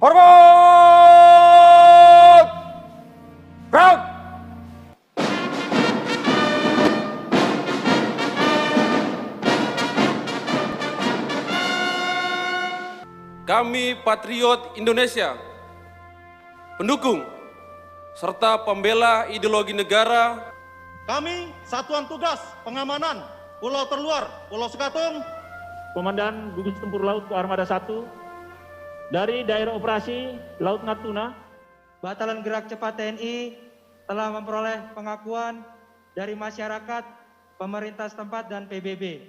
Hormat! Gerak! Kami patriot Indonesia, pendukung serta pembela ideologi negara. Kami Satuan Tugas Pengamanan Pulau Terluar, Pulau Sekatung, Komandan Gugus Tempur Laut Armada 1 dari Daerah Operasi Laut Natuna, Batalan Gerak Cepat TNI telah memperoleh pengakuan dari masyarakat, pemerintah setempat, dan PBB.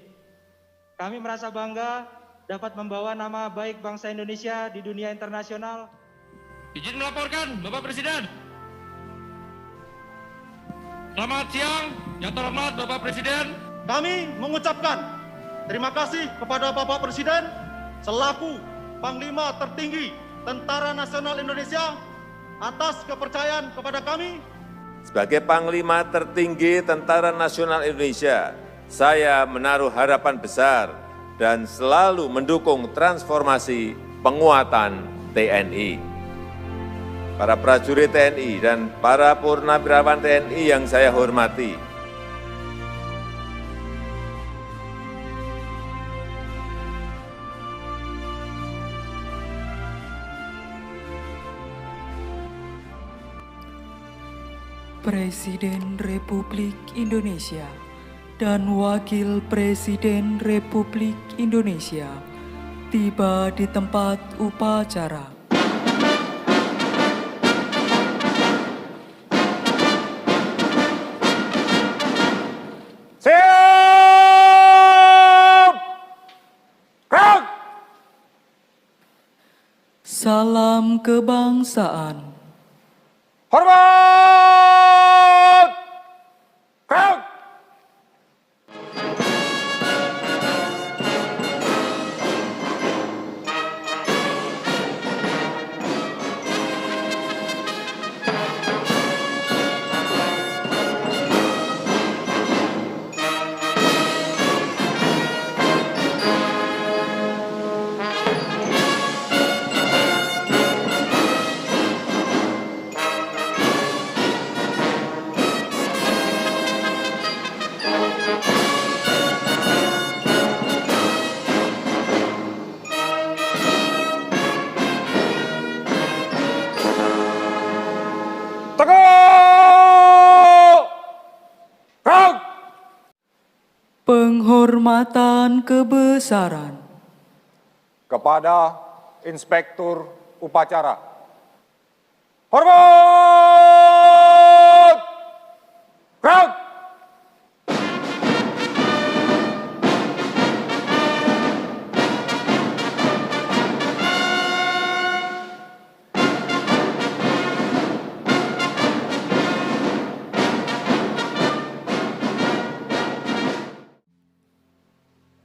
Kami merasa bangga dapat membawa nama baik bangsa Indonesia di dunia internasional. Izin melaporkan, Bapak Presiden. Selamat siang, yang terhormat Bapak Presiden. kami mengucapkan terima kasih kepada Bapak Presiden selaku Panglima tertinggi Tentara Nasional Indonesia atas kepercayaan kepada kami. Sebagai Panglima tertinggi Tentara Nasional Indonesia, saya menaruh harapan besar dan selalu mendukung transformasi penguatan TNI. Para prajurit TNI dan para purnawirawan TNI yang saya hormati, Presiden Republik Indonesia dan Wakil Presiden Republik Indonesia tiba di tempat upacara. siap! Gerak! Salam kebangsaan. Hormat! Gerak! Tegak! Gerak! Penghormatan kebesaran. Kepada Inspektur Upacara. Hormat! Gerak!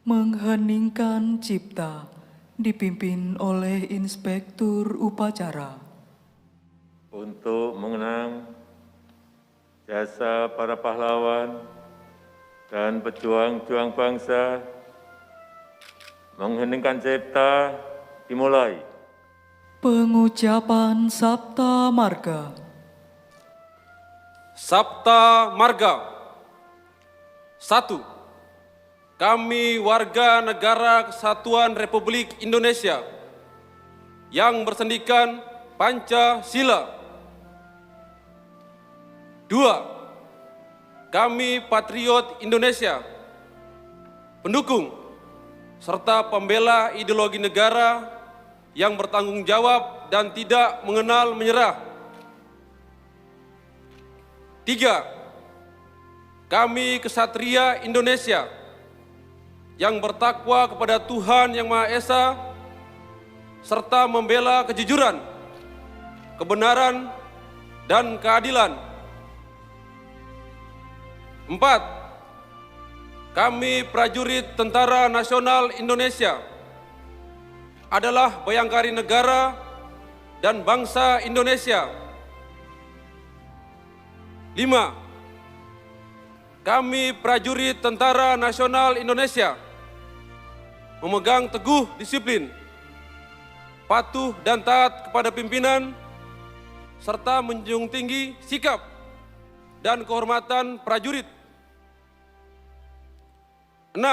Mengheningkan cipta dipimpin oleh Inspektur Upacara. Untuk mengenang jasa para pahlawan dan pejuang-juang bangsa, mengheningkan cipta dimulai. Pengucapan Sabta Marga. Sabta Marga. 1. Kami warga negara Kesatuan Republik Indonesia yang bersendikan Pancasila. 2. Kami patriot Indonesia, pendukung serta pembela ideologi negara yang bertanggung jawab dan tidak mengenal menyerah. 3. Kami kesatria Indonesia yang bertakwa kepada Tuhan Yang Maha Esa serta membela kejujuran, kebenaran, dan keadilan. 4. Kami prajurit Tentara Nasional Indonesia adalah bayangkari negara dan bangsa Indonesia. 5. Kami prajurit Tentara Nasional Indonesia memegang teguh disiplin, patuh dan taat kepada pimpinan, serta menjunjung tinggi sikap dan kehormatan prajurit. 6.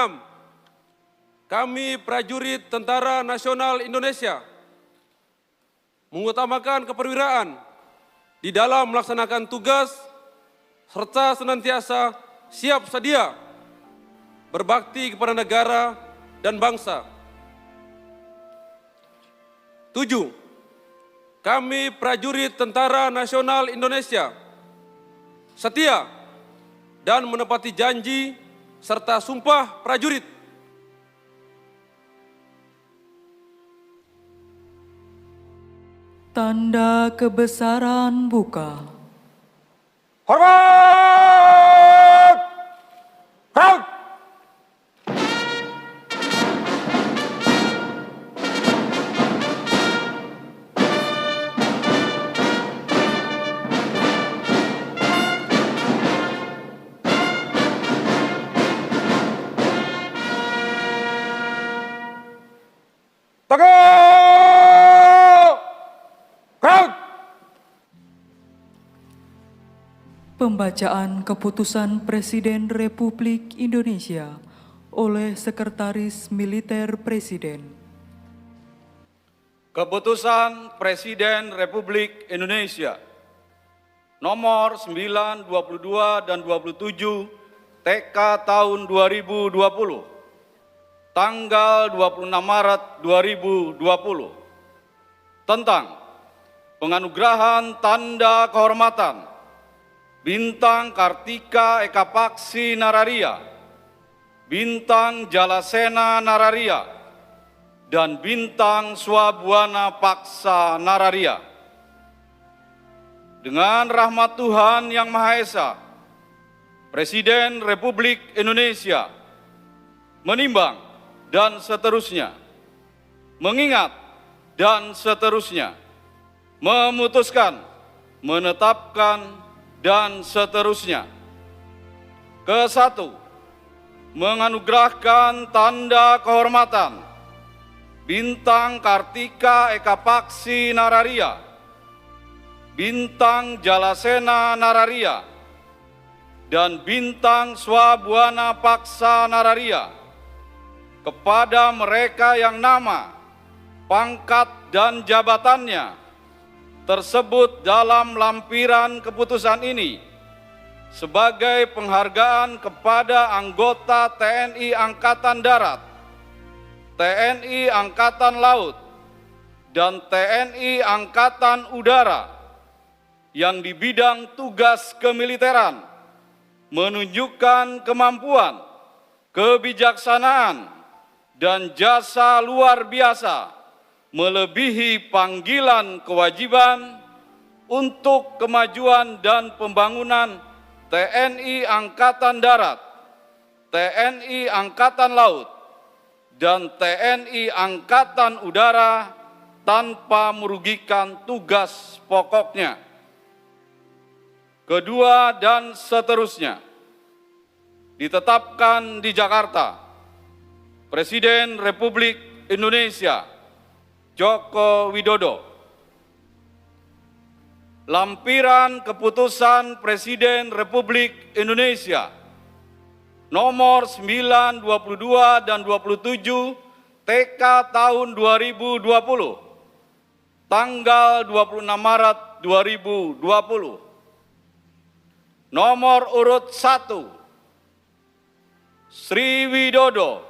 Kami prajurit Tentara Nasional Indonesia mengutamakan keperwiraan di dalam melaksanakan tugas serta senantiasa siap sedia berbakti kepada negara dan bangsa. 7. Kami prajurit Tentara Nasional Indonesia setia dan menepati janji serta sumpah prajurit. Tanda kebesaran buka. Hormat! Frank! Pembacaan Keputusan Presiden Republik Indonesia oleh Sekretaris Militer Presiden. Keputusan Presiden Republik Indonesia nomor 9, 22, dan 27 TK tahun 2020, tanggal 26 Maret 2020, tentang penganugerahan tanda kehormatan Bintang Kartika Eka Paksi Nararia, Bintang Jalasena Nararia, dan Bintang Swabwana Paksa Nararia. Dengan rahmat Tuhan Yang Maha Esa, Presiden Republik Indonesia menimbang dan seterusnya, mengingat dan seterusnya, memutuskan, menetapkan, dan seterusnya. Ke-1, menganugerahkan tanda kehormatan Bintang Kartika Eka Paksi Nararia, Bintang Jalasena Nararia, dan Bintang Swabwana Paksa Nararia kepada mereka yang nama, pangkat, dan jabatannya tersebut dalam lampiran keputusan ini sebagai penghargaan kepada anggota TNI Angkatan Darat, TNI Angkatan Laut, dan TNI Angkatan Udara yang di bidang tugas kemiliteran menunjukkan kemampuan, kebijaksanaan, dan jasa luar biasa melebihi panggilan kewajiban untuk kemajuan dan pembangunan TNI Angkatan Darat, TNI Angkatan Laut, dan TNI Angkatan Udara tanpa merugikan tugas pokoknya. Kedua, dan seterusnya, ditetapkan di Jakarta, Presiden Republik Indonesia Joko Widodo. Lampiran Keputusan Presiden Republik Indonesia nomor 9, 22, dan 27 TK tahun 2020, tanggal 26 Maret 2020. Nomor urut 1, Sri Widodo,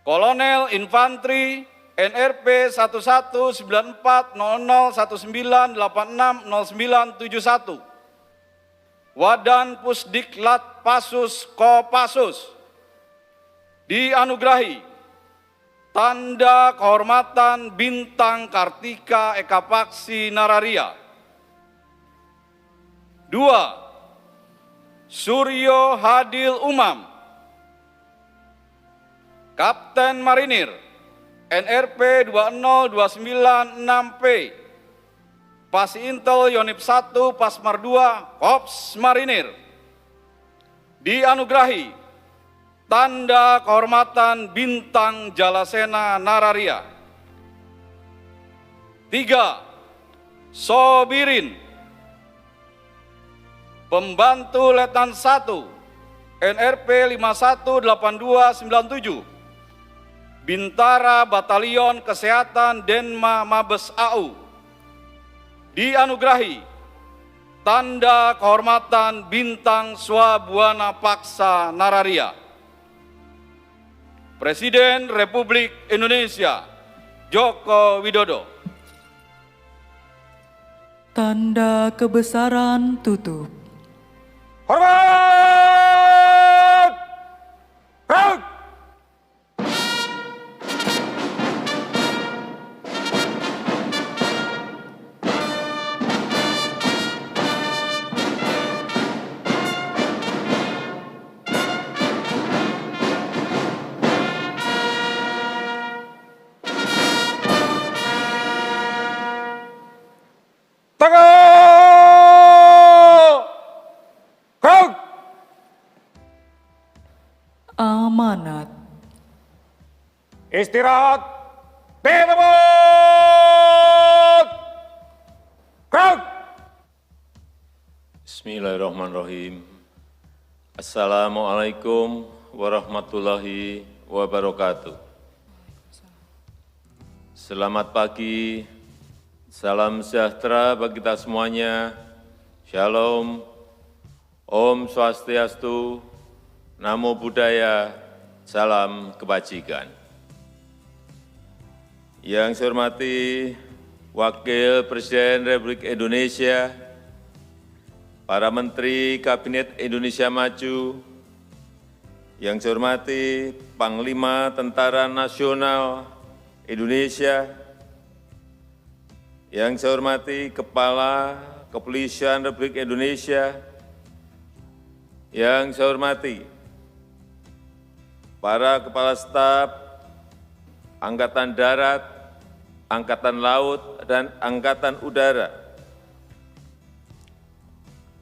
Kolonel Infanteri NRP 11940019860971, Wadan Pusdiklat Pasus Kopassus, dianugerahi tanda kehormatan Bintang Kartika Eka Paksi Nararia. 2. Suryo Hadil Umam, Kapten Marinir NRP 20296P, Pasintel Yonif 1 Pasmar 2 Korps Marinir, dianugerahi tanda kehormatan Bintang Jalasena Nararia. 3. Sobirin, Pembantu Letnan 1 NRP 518297, Bintara Batalion Kesehatan Denma Mabes AU, dianugerahi Tanda Kehormatan Bintang Swabuana Paksa Nararia. Presiden Republik Indonesia Joko Widodo. Tanda kebesaran tutup. Hormat! Raut! Amanat. Istirahat. Temut. Kraut. Bismillahirrahmanirrahim. Assalamualaikum warahmatullahi wabarakatuh. Selamat pagi, salam sejahtera bagi kita semuanya. Shalom, Om Swastiastu, Namo Buddhaya, salam kebajikan. Yang saya hormati Wakil Presiden Republik Indonesia, para Menteri Kabinet Indonesia Maju, yang saya hormati Panglima Tentara Nasional Indonesia, yang saya hormati Kepala Kepolisian Republik Indonesia, yang saya hormati para Kepala Staf Angkatan Darat, Angkatan Laut, dan Angkatan Udara,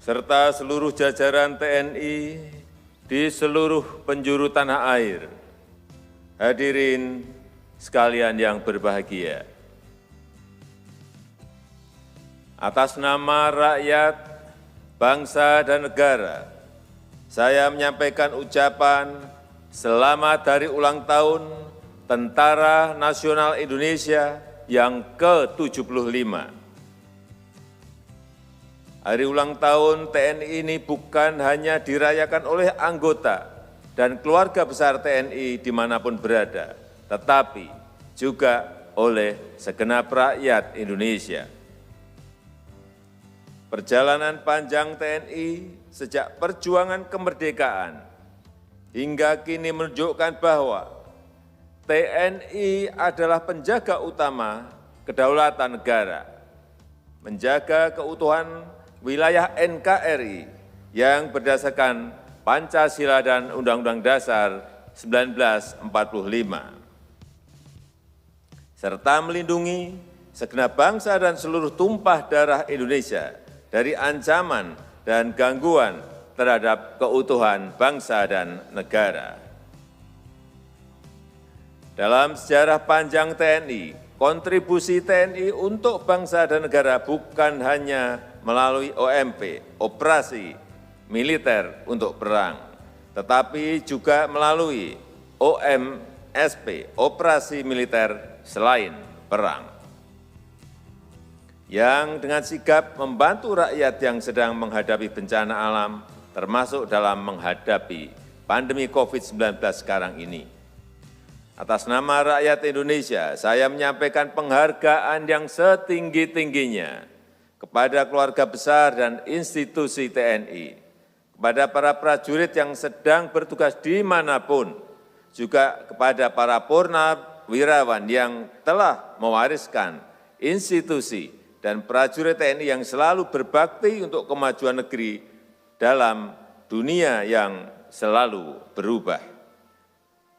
serta seluruh jajaran TNI di seluruh penjuru tanah air. Hadirin sekalian yang berbahagia. Atas nama rakyat, bangsa, dan negara, saya menyampaikan ucapan selamat hari ulang tahun Tentara Nasional Indonesia yang ke-75. Hari ulang tahun TNI ini bukan hanya dirayakan oleh anggota dan keluarga besar TNI dimanapun berada, tetapi juga oleh segenap rakyat Indonesia. Perjalanan panjang TNI sejak perjuangan kemerdekaan hingga kini menunjukkan bahwa TNI adalah penjaga utama kedaulatan negara, menjaga keutuhan wilayah NKRI yang berdasarkan Pancasila dan Undang-Undang Dasar 1945, serta melindungi segenap bangsa dan seluruh tumpah darah Indonesia dari ancaman dan gangguan terhadap keutuhan bangsa dan negara. Dalam sejarah panjang TNI, kontribusi TNI untuk bangsa dan negara bukan hanya melalui OMP, operasi militer untuk perang, tetapi juga melalui OMSP, operasi militer selain perang, yang dengan sigap membantu rakyat yang sedang menghadapi bencana alam, termasuk dalam menghadapi pandemi COVID-19 sekarang ini. Atas nama rakyat Indonesia, saya menyampaikan penghargaan yang setinggi-tingginya kepada keluarga besar dan institusi TNI, kepada para prajurit yang sedang bertugas dimanapun, juga kepada para purnawirawan yang telah mewariskan institusi dan prajurit TNI yang selalu berbakti untuk kemajuan negeri dalam dunia yang selalu berubah.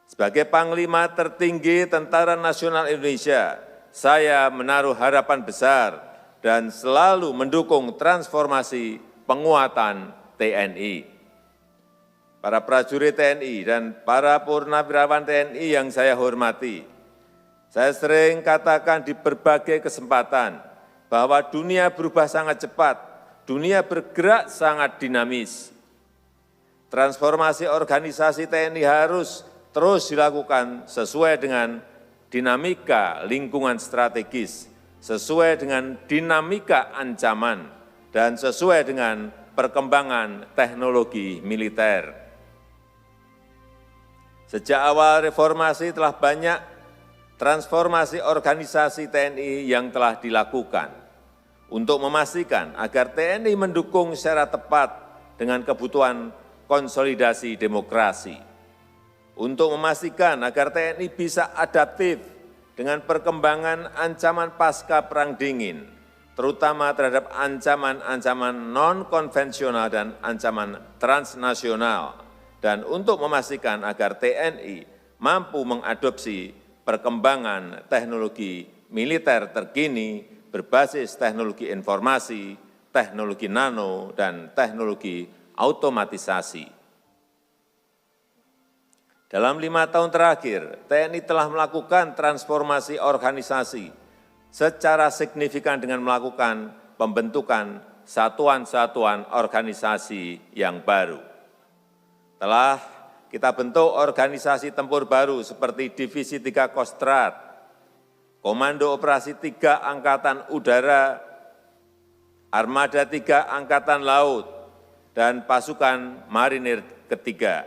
Sebagai Panglima tertinggi Tentara Nasional Indonesia, saya menaruh harapan besar dan selalu mendukung transformasi penguatan TNI. Para prajurit TNI dan para purnawirawan TNI yang saya hormati, Saya sering katakan di berbagai kesempatan bahwa dunia berubah sangat cepat, dunia bergerak sangat dinamis. Transformasi organisasi TNI harus terus dilakukan sesuai dengan dinamika lingkungan strategis, sesuai dengan dinamika ancaman, dan sesuai dengan perkembangan teknologi militer. Sejak awal reformasi telah banyak transformasi organisasi TNI yang telah dilakukan untuk memastikan agar TNI mendukung secara tepat dengan kebutuhan konsolidasi demokrasi, untuk memastikan agar TNI bisa adaptif dengan perkembangan ancaman pasca Perang Dingin, terutama terhadap ancaman-ancaman non-konvensional dan ancaman transnasional, dan untuk memastikan agar TNI mampu mengadopsi perkembangan teknologi militer terkini berbasis teknologi informasi, teknologi nano, dan teknologi otomatisasi. Dalam 5 tahun terakhir, TNI telah melakukan transformasi organisasi secara signifikan dengan melakukan pembentukan satuan-satuan organisasi yang baru. Telah kita bentuk organisasi tempur baru seperti Divisi 3 Kostrad, Komando Operasi 3 Angkatan Udara, Armada 3 Angkatan Laut, dan Pasukan Marinir ketiga.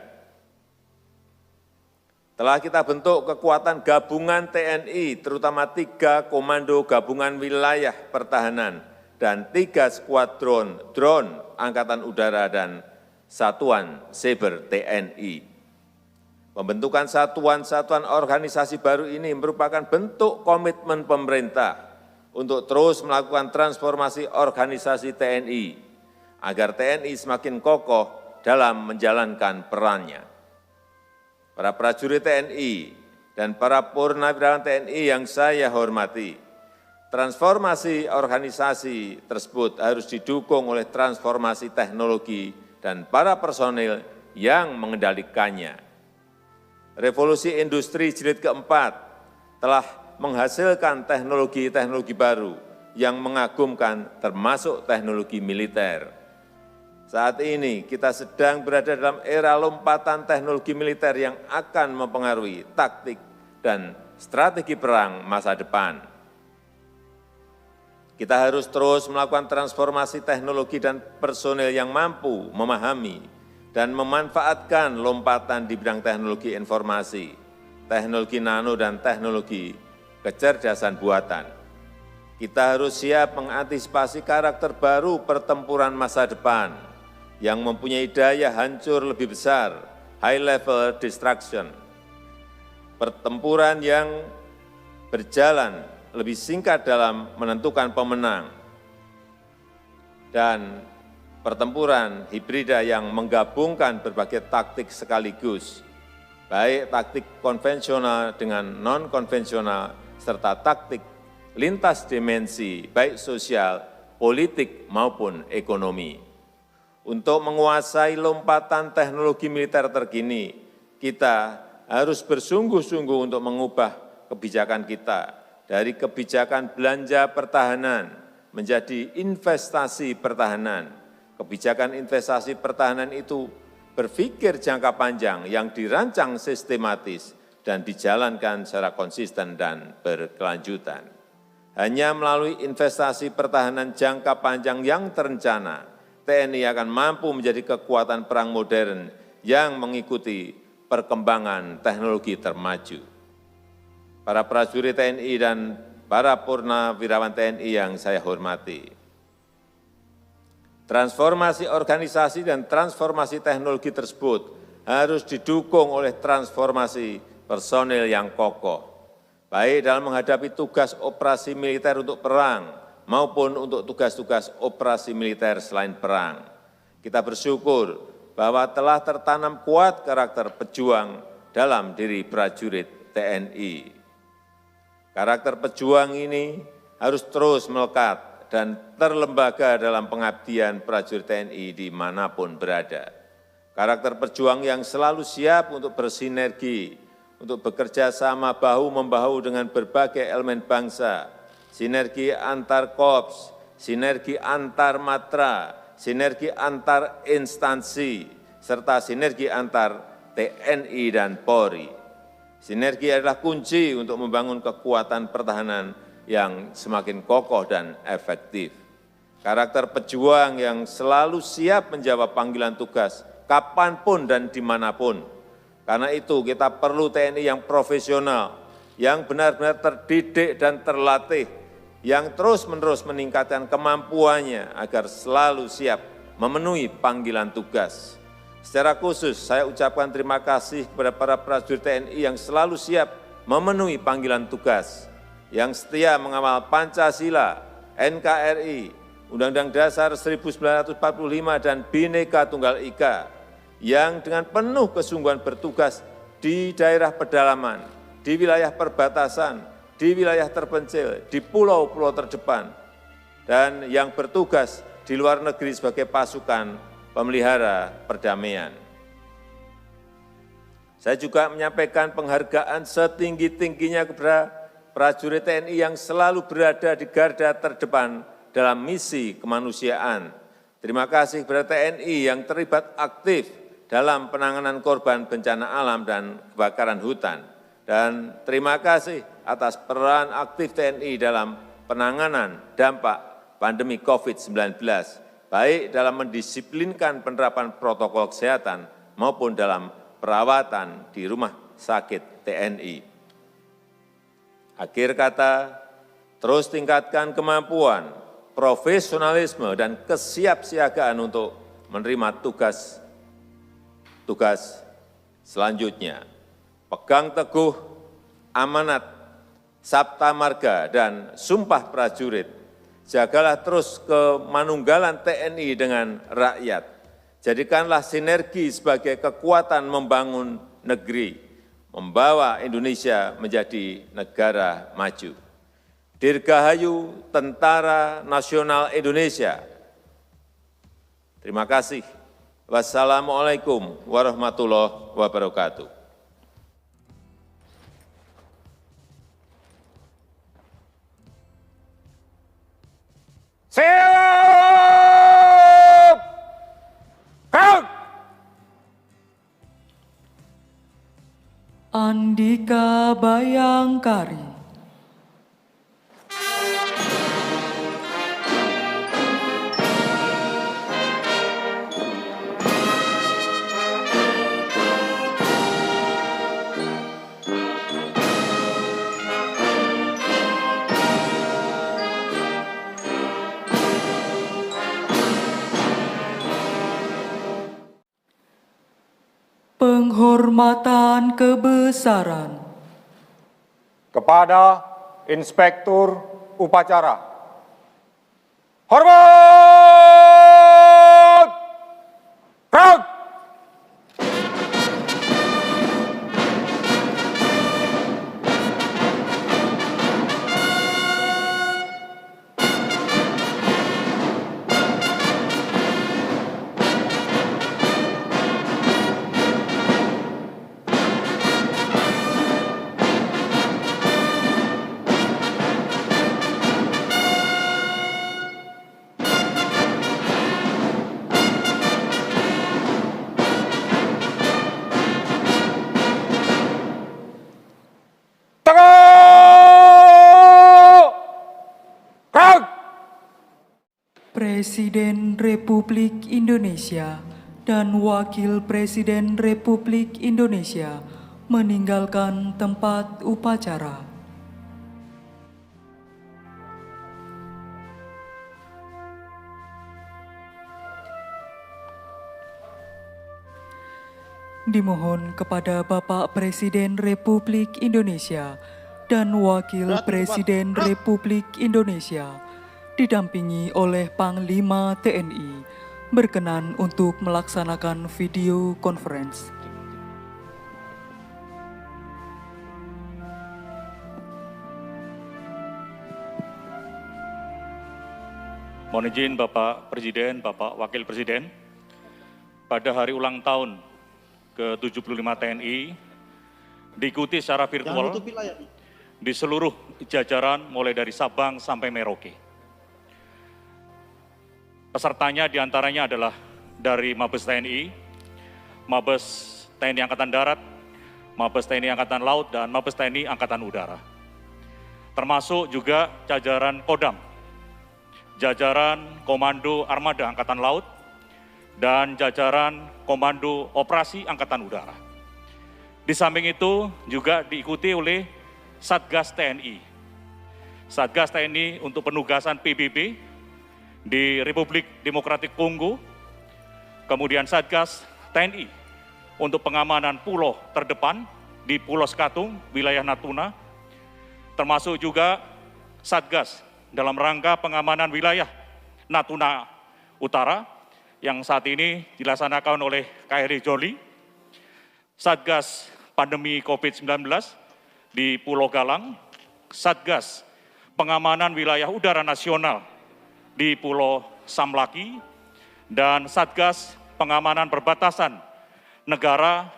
Telah kita bentuk kekuatan gabungan TNI, terutama 3 Komando Gabungan Wilayah Pertahanan dan 3 skuadron drone Angkatan Udara dan Satuan Cyber TNI. Pembentukan satuan-satuan organisasi baru ini merupakan bentuk komitmen pemerintah untuk terus melakukan transformasi organisasi TNI, agar TNI semakin kokoh dalam menjalankan perannya. Para prajurit TNI dan para purnawirawan TNI yang saya hormati, transformasi organisasi tersebut harus didukung oleh transformasi teknologi dan para personil yang mengendalikannya. Revolusi industri jilid keempat telah menghasilkan teknologi-teknologi baru yang mengagumkan, termasuk teknologi militer. Saat ini kita sedang berada dalam era lompatan teknologi militer yang akan mempengaruhi taktik dan strategi perang masa depan. Kita harus terus melakukan transformasi teknologi dan personel yang mampu memahami dan memanfaatkan lompatan di bidang teknologi informasi, teknologi nano, dan teknologi kecerdasan buatan. Kita harus siap mengantisipasi karakter baru pertempuran masa depan yang mempunyai daya hancur lebih besar, high level destruction. Pertempuran yang berjalan lebih singkat dalam menentukan pemenang, dan pertempuran hibrida yang menggabungkan berbagai taktik sekaligus, baik taktik konvensional dengan non-konvensional, serta taktik lintas dimensi, baik sosial, politik, maupun ekonomi. Untuk menguasai lompatan teknologi militer terkini, kita harus bersungguh-sungguh untuk mengubah kebijakan kita dari kebijakan belanja pertahanan menjadi investasi pertahanan. Kebijakan investasi pertahanan itu berpikir jangka panjang yang dirancang sistematis dan dijalankan secara konsisten dan berkelanjutan. Hanya melalui investasi pertahanan jangka panjang yang terencana, TNI akan mampu menjadi kekuatan perang modern yang mengikuti perkembangan teknologi termaju. Para prajurit TNI dan para purnawirawan TNI yang saya hormati, transformasi organisasi dan transformasi teknologi tersebut harus didukung oleh transformasi personil yang kokoh, baik dalam menghadapi tugas operasi militer untuk perang maupun untuk tugas-tugas operasi militer selain perang. Kita bersyukur bahwa telah tertanam kuat karakter pejuang dalam diri prajurit TNI. Karakter pejuang ini harus terus melekat dan terlembaga dalam pengabdian prajurit TNI dimanapun berada. Karakter pejuang yang selalu siap untuk bersinergi, untuk bekerja sama bahu-membahu dengan berbagai elemen bangsa, sinergi antar korps, sinergi antar matra, sinergi antar instansi, serta sinergi antar TNI dan Polri. Sinergi adalah kunci untuk membangun kekuatan pertahanan yang semakin kokoh dan efektif. Karakter pejuang yang selalu siap menjawab panggilan tugas kapanpun dan dimanapun. Karena itu kita perlu TNI yang profesional, yang benar-benar terdidik dan terlatih, yang terus-menerus meningkatkan kemampuannya agar selalu siap memenuhi panggilan tugas. Secara khusus saya ucapkan terima kasih kepada para prajurit TNI yang selalu siap memenuhi panggilan tugas, yang setia mengawal Pancasila, NKRI, Undang-Undang Dasar 1945 dan Bhinneka Tunggal Ika, yang dengan penuh kesungguhan bertugas di daerah pedalaman, di wilayah perbatasan, di wilayah terpencil, di pulau-pulau terdepan, dan yang bertugas di luar negeri sebagai pasukan pemelihara perdamaian. Saya juga menyampaikan penghargaan setinggi-tingginya kepada prajurit TNI yang selalu berada di garda terdepan dalam misi kemanusiaan. Terima kasih kepada TNI yang terlibat aktif dalam penanganan korban bencana alam dan kebakaran hutan. Dan terima kasih atas peran aktif TNI dalam penanganan dampak pandemi COVID-19, baik dalam mendisiplinkan penerapan protokol kesehatan maupun dalam perawatan di rumah sakit TNI. Akhir kata, terus tingkatkan kemampuan, profesionalisme, dan kesiapsiagaan untuk menerima tugas selanjutnya. Pegang teguh amanat Sabta Marga dan Sumpah Prajurit. Jagalah terus kemanunggalan TNI dengan rakyat. Jadikanlah sinergi sebagai kekuatan membangun negeri, membawa Indonesia menjadi negara maju. Dirgahayu Tentara Nasional Indonesia. Terima kasih. Wassalamualaikum warahmatullahi wabarakatuh. Siap! Gerak! Andika Bayangkari. Penghormatan kebesaran Kepada Inspektur Upacara. Hormat! Gerak! Presiden Republik Indonesia dan Wakil Presiden Republik Indonesia meninggalkan tempat upacara. Dimohon kepada Bapak Presiden Republik Indonesia dan Wakil Presiden Republik Indonesia didampingi oleh Panglima TNI berkenan untuk melaksanakan video conference. Mohon izin Bapak Presiden, Bapak Wakil Presiden, pada hari ulang tahun ke-75 TNI, diikuti secara virtual di seluruh jajaran mulai dari Sabang sampai Merauke. Pesertanya diantaranya adalah dari Mabes TNI, Mabes TNI Angkatan Darat, Mabes TNI Angkatan Laut, dan Mabes TNI Angkatan Udara. Termasuk juga jajaran Kodam, jajaran Komando Armada Angkatan Laut, dan jajaran Komando Operasi Angkatan Udara. Di samping itu juga diikuti oleh Satgas TNI. Satgas TNI untuk penugasan PBB di Republik Demokratik Kongo, kemudian Satgas TNI untuk pengamanan pulau terdepan di Pulau Skatung, wilayah Natuna, termasuk juga Satgas dalam rangka pengamanan wilayah Natuna Utara yang saat ini dilaksanakan oleh KRI Joli, Satgas Pandemi COVID-19 di Pulau Galang, Satgas Pengamanan Wilayah Udara Nasional di Pulau Samlaki, dan Satgas Pengamanan Perbatasan Negara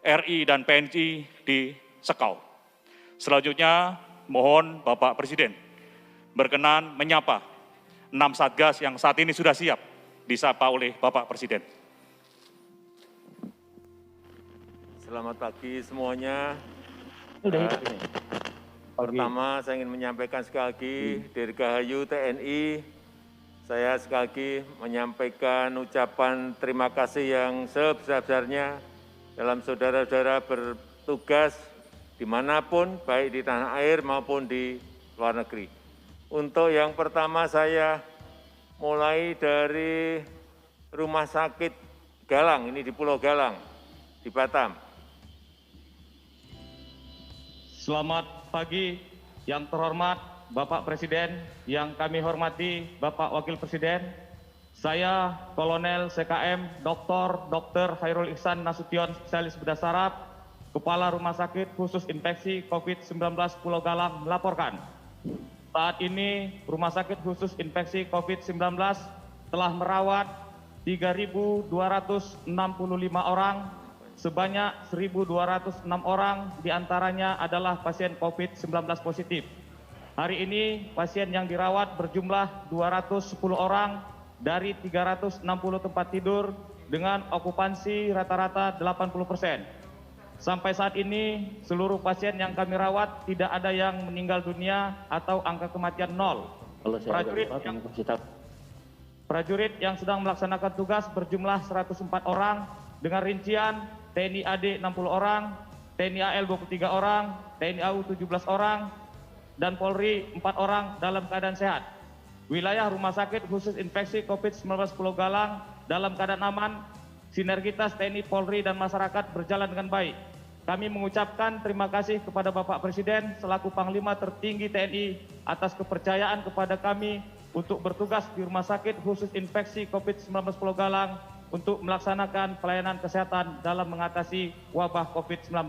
RI dan PNI di Sekau. Selanjutnya, mohon Bapak Presiden berkenan menyapa 6 Satgas yang saat ini sudah siap disapa oleh Bapak Presiden. Selamat pagi semuanya. Pertama, saya ingin menyampaikan sekali lagi, Dirgahayu TNI, saya sekali lagi menyampaikan ucapan terima kasih yang sebesar-besarnya dalam saudara-saudara bertugas dimanapun, baik di tanah air maupun di luar negeri. Untuk yang pertama, saya mulai dari Rumah Sakit Galang, ini di Pulau Galang, di Batam. Selamat pagi yang terhormat Bapak Presiden, yang kami hormati Bapak Wakil Presiden. Saya Kolonel CKM Dr. Hairul Ihsan Nasution, Spesialis Bedah Saraf, Kepala Rumah Sakit Khusus Infeksi COVID-19 Pulau Galang melaporkan. Saat ini Rumah Sakit Khusus Infeksi COVID-19 telah merawat 3.265 orang, sebanyak 1.206 orang diantaranya adalah pasien COVID-19 positif. Hari ini pasien yang dirawat berjumlah 210 orang dari 360 tempat tidur dengan okupansi rata-rata 80%. Sampai saat ini seluruh pasien yang kami rawat tidak ada yang meninggal dunia atau angka kematian 0. Prajurit yang sedang melaksanakan tugas berjumlah 104 orang dengan rincian TNI AD 60 orang, TNI AL 23 orang, TNI AU 17 orang, dan Polri 4 orang dalam keadaan sehat. Wilayah Rumah Sakit Khusus Infeksi COVID-19 Pulau Galang dalam keadaan aman, sinergitas TNI, Polri, dan masyarakat berjalan dengan baik. Kami mengucapkan terima kasih kepada Bapak Presiden selaku Panglima tertinggi TNI atas kepercayaan kepada kami untuk bertugas di Rumah Sakit Khusus Infeksi COVID-19 Pulau Galang untuk melaksanakan pelayanan kesehatan dalam mengatasi wabah COVID-19.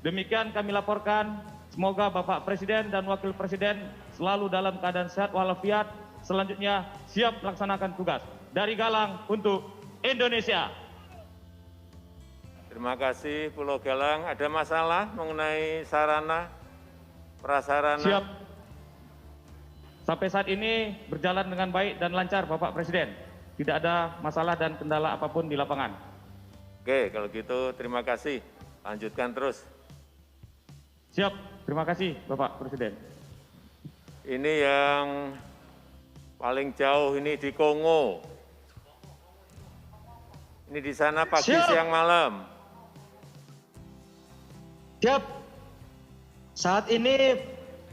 Demikian kami laporkan, semoga Bapak Presiden dan Wakil Presiden selalu dalam keadaan sehat walafiat, selanjutnya siap melaksanakan tugas. Dari Galang untuk Indonesia. Terima kasih Pulau Galang. Ada masalah mengenai sarana, prasarana? Siap. Sampai saat ini berjalan dengan baik dan lancar Bapak Presiden. Tidak ada masalah dan kendala apapun di lapangan. Oke, kalau gitu terima kasih. Lanjutkan terus. Siap, terima kasih Bapak Presiden. Ini yang paling jauh ini di Kongo. Ini di sana pagi, siang, malam. Siap. Saat ini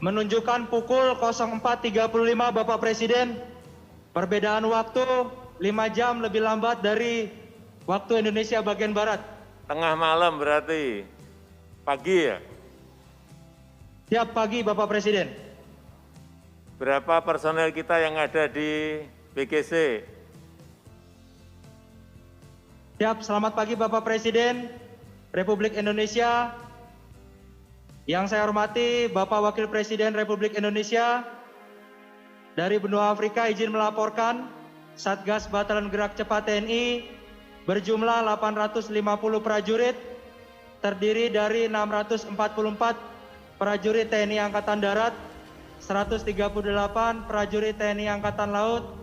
menunjukkan pukul 04.35 Bapak Presiden. Perbedaan waktu 5 jam lebih lambat dari waktu Indonesia bagian Barat. Tengah malam berarti, pagi ya? Siap pagi Bapak Presiden. Berapa personel kita yang ada di BGC? Siap, selamat pagi Bapak Presiden Republik Indonesia. Yang saya hormati Bapak Wakil Presiden Republik Indonesia. Dari benua Afrika izin melaporkan Satgas Batalan Gerak Cepat TNI berjumlah 850 prajurit terdiri dari 644 prajurit TNI Angkatan Darat, 138 prajurit TNI Angkatan Laut,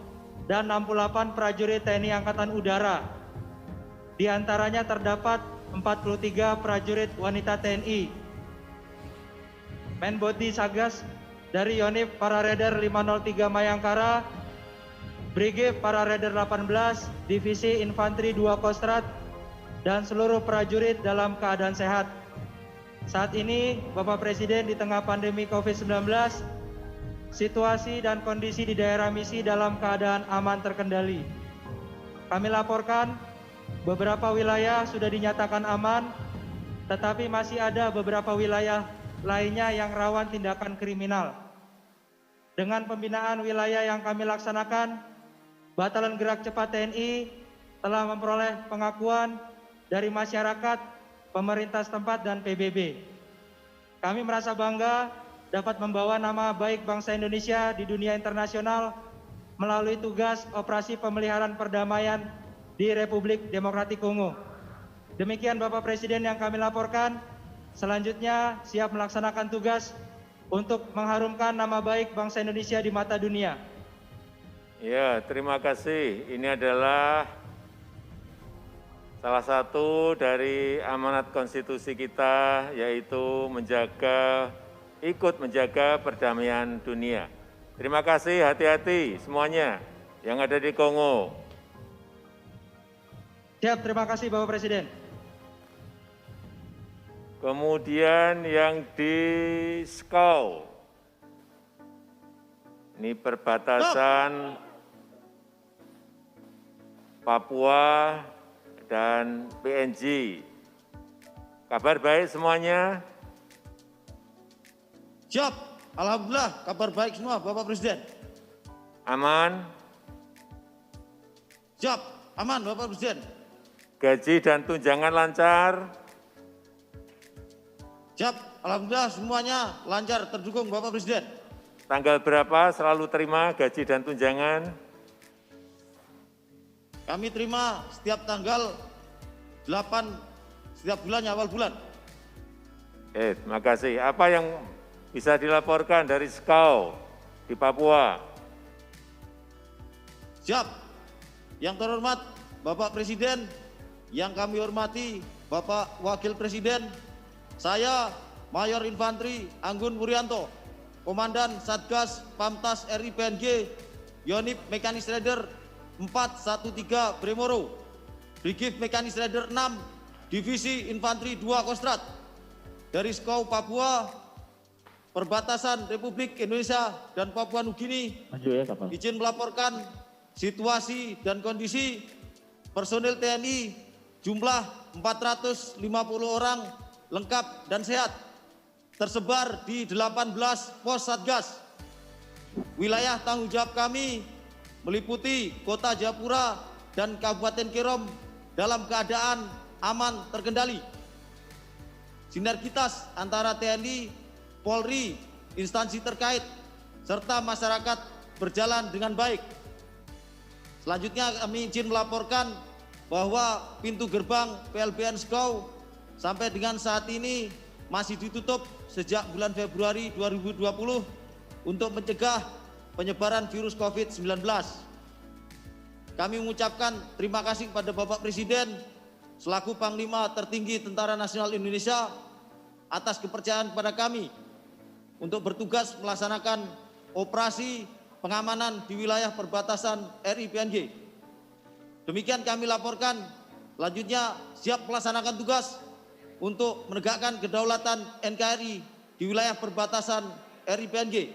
dan 68 prajurit TNI Angkatan Udara. Di antaranya terdapat 43 prajurit wanita TNI. Menbodi Satgas dari Yonif Pararaider 503 Mayangkara, Brigif Pararaider 18, Divisi Infanteri 2 Kostrat, dan seluruh prajurit dalam keadaan sehat. Saat ini, Bapak Presiden, di tengah pandemi COVID-19, situasi dan kondisi di daerah misi dalam keadaan aman terkendali. Kami laporkan, beberapa wilayah sudah dinyatakan aman, tetapi masih ada beberapa wilayah lainnya yang rawan tindakan kriminal. Dengan pembinaan wilayah yang kami laksanakan, Batalan Gerak Cepat TNI telah memperoleh pengakuan dari masyarakat, pemerintah setempat, dan PBB. Kami merasa bangga dapat membawa nama baik bangsa Indonesia di dunia internasional melalui tugas operasi pemeliharaan perdamaian di Republik Demokratik Kongo. Demikian Bapak Presiden yang kami laporkan. Selanjutnya siap melaksanakan tugas untuk mengharumkan nama baik bangsa Indonesia di mata dunia. Ya, terima kasih. Ini adalah salah satu dari amanat konstitusi kita, yaitu ikut menjaga perdamaian dunia. Terima kasih, hati-hati semuanya yang ada di Kongo. Siap, terima kasih Bapak Presiden. Kemudian yang di Skau, ini perbatasan Papua dan PNG. Kabar baik semuanya? Siap, alhamdulillah kabar baik semua Bapak Presiden. Aman? Siap, aman Bapak Presiden. Gaji dan tunjangan lancar? Siap, alhamdulillah semuanya lancar terdukung Bapak Presiden. Tanggal berapa selalu terima gaji dan tunjangan? Kami terima setiap tanggal 8 setiap bulannya, awal bulan. Terima kasih. Apa yang bisa dilaporkan dari Skau di Papua? Siap. Yang terhormat Bapak Presiden, yang kami hormati Bapak Wakil Presiden, saya Mayor Infanteri Anggun Wuryanto, Komandan Satgas Pamtas RI PNG, Yonif Mekanis Rider 413 Bremoro, Brigif Mekanis Rider 6, Divisi Infanteri 2 Kostrat, dari Skau Papua, perbatasan Republik Indonesia dan Papua Nugini, izin melaporkan situasi dan kondisi personil TNI jumlah 450 orang lengkap dan sehat, tersebar di 18 pos Satgas. Wilayah tanggung jawab kami meliputi Kota Jayapura dan Kabupaten Kerom dalam keadaan aman terkendali. Sinergitas antara TNI, Polri, instansi terkait, serta masyarakat berjalan dengan baik. Selanjutnya kami izin melaporkan bahwa pintu gerbang PLBN Skau sampai dengan saat ini masih ditutup sejak bulan Februari 2020 untuk mencegah penyebaran virus COVID-19. Kami mengucapkan terima kasih kepada Bapak Presiden selaku Panglima Tertinggi Tentara Nasional Indonesia atas kepercayaan kepada kami untuk bertugas melaksanakan operasi pengamanan di wilayah perbatasan RI PNG. Demikian kami laporkan. Selanjutnya siap melaksanakan tugas untuk menegakkan kedaulatan NKRI di wilayah perbatasan RI PNG.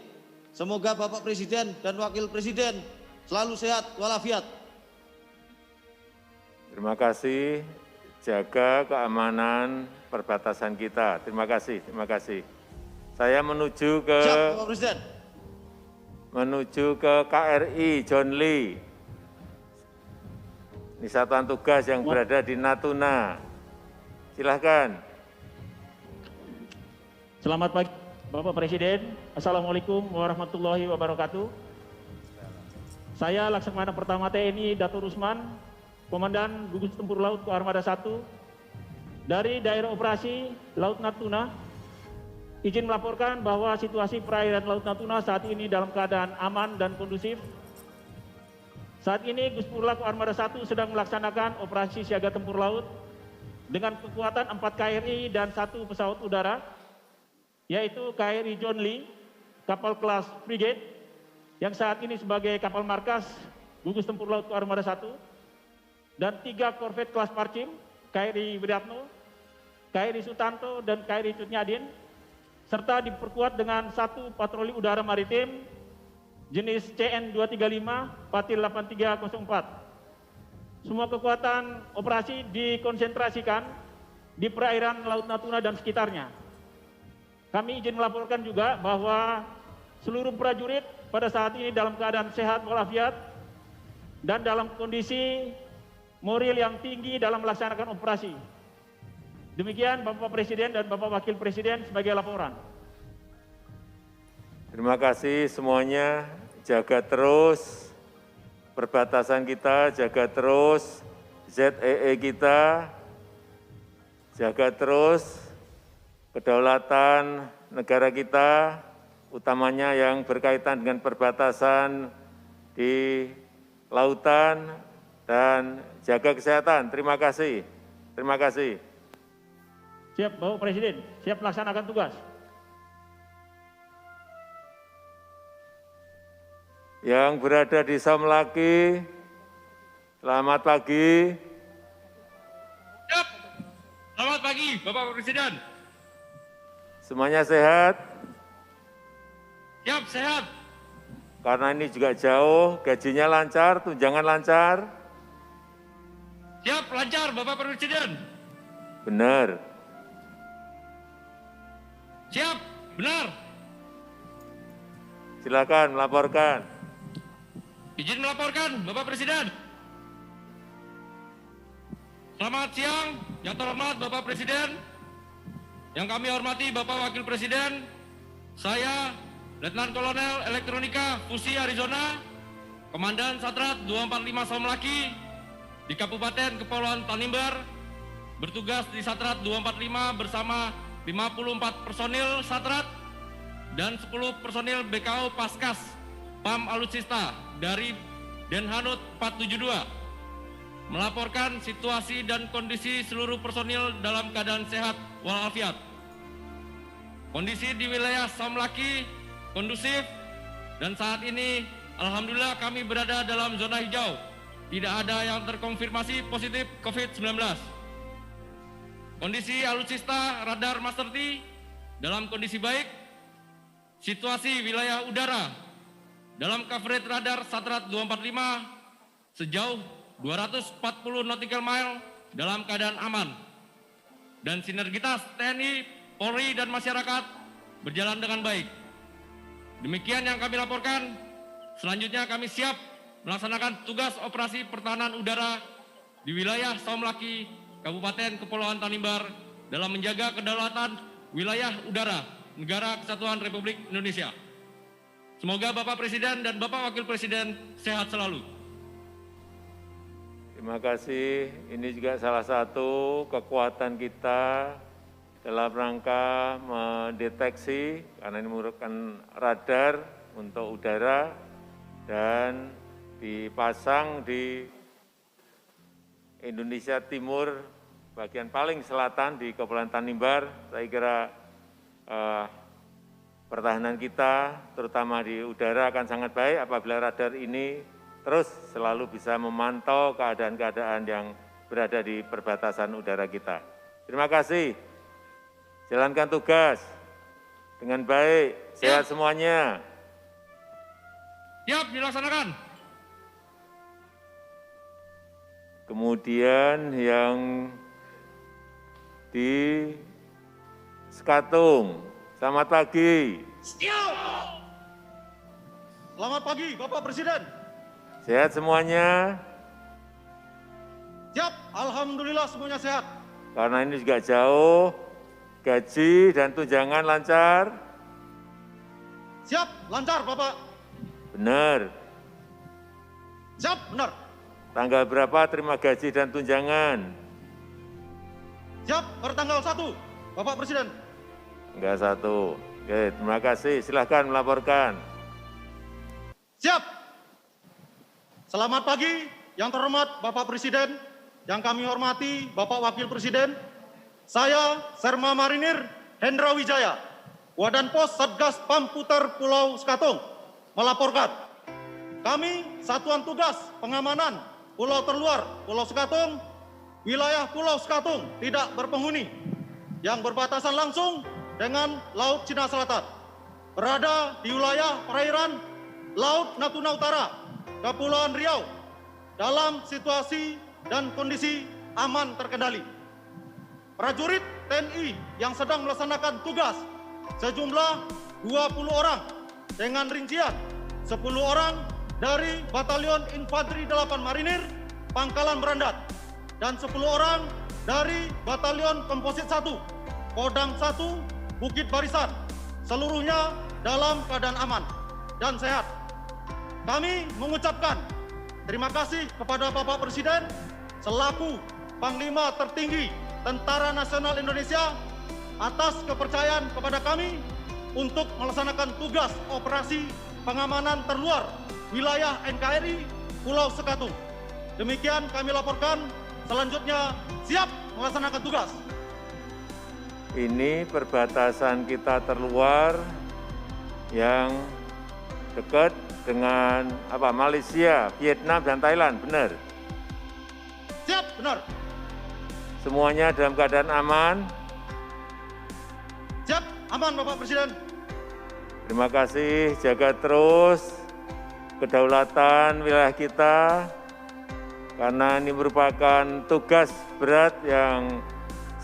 Semoga Bapak Presiden dan Wakil Presiden selalu sehat walafiat. Terima kasih. Jaga keamanan perbatasan kita. Terima kasih, terima kasih. Saya menuju ke Siap, Bapak Presiden. Menuju ke KRI John Lee. Ini satuan tugas yang berada di Natuna. Silahkan. Selamat pagi Bapak Presiden. Assalamualaikum warahmatullahi wabarakatuh. Saya Laksamana Pertama TNI Dato Rusman, Komandan Gugus Tempur Laut Armada 1, dari daerah operasi Laut Natuna, izin melaporkan bahwa situasi perairan Laut Natuna saat ini dalam keadaan aman dan kondusif. Saat ini Guspurlaku Armada 1 sedang melaksanakan operasi siaga tempur laut dengan kekuatan 4 KRI dan 1 pesawat udara, yaitu KRI John Lee, kapal kelas frigate, yang saat ini sebagai kapal markas Gugus Tempur Laut Armada 1, dan 3 korvet kelas Parcim, KRI Wiratno, KRI Sutanto, dan KRI Cutnyadin, serta diperkuat dengan 1 patroli udara maritim jenis CN-235 Patil 8304. Semua kekuatan operasi dikonsentrasikan di perairan Laut Natuna dan sekitarnya. Kami izin melaporkan juga bahwa seluruh prajurit pada saat ini dalam keadaan sehat walafiat dan dalam kondisi moral yang tinggi dalam melaksanakan operasi. Demikian Bapak Presiden dan Bapak Wakil Presiden sebagai laporan. Terima kasih semuanya, jaga terus perbatasan kita, jaga terus ZEE kita, jaga terus kedaulatan negara kita, utamanya yang berkaitan dengan perbatasan di lautan, dan jaga kesehatan. Terima kasih. Terima kasih. Siap, Bapak Presiden. Siap melaksanakan tugas. Yang berada di Somlaki, selamat pagi. Siap. Selamat pagi, Bapak Presiden. Semuanya sehat? Siap, sehat. Karena ini juga jauh, gajinya lancar, tunjangan lancar. Siap, lancar, Bapak Presiden. Benar. Siap, benar. Silakan melaporkan. Izin melaporkan, Bapak Presiden. Selamat siang, yang terhormat Bapak Presiden. Yang kami hormati Bapak Wakil Presiden. Saya, Letnan Kolonel Elektronika Fusi Arizona, Komandan Satrat 245 Somlaki, di Kabupaten Kepulauan Tanimbar, bertugas di Satrat 245 bersama 54 personil Satrat dan 10 personil BKO Paskas PAM Alutsista dari Denhanut 472, melaporkan situasi dan kondisi seluruh personil dalam keadaan sehat walafiat. Kondisi di wilayah Somlaki kondusif dan saat ini alhamdulillah kami berada dalam zona hijau. Tidak ada yang terkonfirmasi positif COVID-19. Kondisi alutsista radar Master T dalam kondisi baik. Situasi wilayah udara dalam coverage radar Satrat 245 sejauh 240 nautical mile dalam keadaan aman. Dan sinergitas TNI, Polri, dan masyarakat berjalan dengan baik. Demikian yang kami laporkan. Selanjutnya kami siap melaksanakan tugas operasi pertahanan udara di wilayah Somlaki, Kabupaten Kepulauan Tanimbar dalam menjaga kedaulatan wilayah udara Negara Kesatuan Republik Indonesia. Semoga Bapak Presiden dan Bapak Wakil Presiden sehat selalu. Terima kasih. Ini juga salah satu kekuatan kita dalam rangka mendeteksi, karena ini merupakan radar untuk udara dan dipasang di Indonesia Timur, bagian paling selatan di Kepulauan Tanimbar. Saya kira pertahanan kita, terutama di udara, akan sangat baik apabila radar ini terus selalu bisa memantau keadaan-keadaan yang berada di perbatasan udara kita. Terima kasih. Jalankan tugas dengan baik, sehat semuanya. Siap dilaksanakan. Kemudian yang di Skatung, selamat pagi. Selamat pagi, Bapak Presiden. Sehat semuanya? Siap, alhamdulillah semuanya sehat. Karena ini juga jauh, gaji dan tunjangan lancar? Siap, lancar Bapak. Benar. Siap, benar. Tanggal berapa terima gaji dan tunjangan? Siap bertanggal 1, Bapak Presiden. Enggak satu. Oke, terima kasih. Silahkan melaporkan. Siap. Selamat pagi, yang terhormat Bapak Presiden, yang kami hormati Bapak Wakil Presiden. Saya Serma Marinir Hendra Wijaya, Wadan Pos Satgas Pamputer Pulau Sekatung, melaporkan. Kami Satuan Tugas Pengamanan Pulau Terluar Pulau Sekatung, wilayah Pulau Sekatung tidak berpenghuni, yang berbatasan langsung dengan Laut Cina Selatan, berada di wilayah perairan Laut Natuna Utara, Kepulauan Riau, dalam situasi dan kondisi aman terkendali. Prajurit TNI yang sedang melaksanakan tugas sejumlah 20 orang dengan rincian 10 orang dari Batalion Infanteri 8 Marinir Pangkalan Berandat dan 10 orang dari Batalion Komposit 1 Kodam 1 Bukit Barisan, seluruhnya dalam keadaan aman dan sehat. Kami mengucapkan terima kasih kepada Bapak Presiden selaku Panglima tertinggi Tentara Nasional Indonesia atas kepercayaan kepada kami untuk melaksanakan tugas operasi pengamanan terluar wilayah NKRI Pulau Sekatung. Demikian kami laporkan, selanjutnya siap melaksanakan tugas. Ini perbatasan kita terluar yang dekat dengan Malaysia, Vietnam, dan Thailand, benar? Siap, benar. Semuanya dalam keadaan aman? Siap, aman Bapak Presiden. Terima kasih, jaga terus kedaulatan wilayah kita, karena ini merupakan tugas berat yang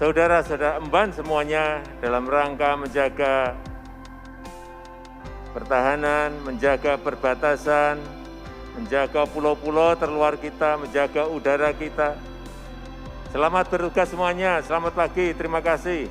saudara-saudara emban semuanya dalam rangka menjaga pertahanan, menjaga perbatasan, menjaga pulau-pulau terluar kita, menjaga udara kita. Selamat bertugas semuanya, selamat pagi, terima kasih.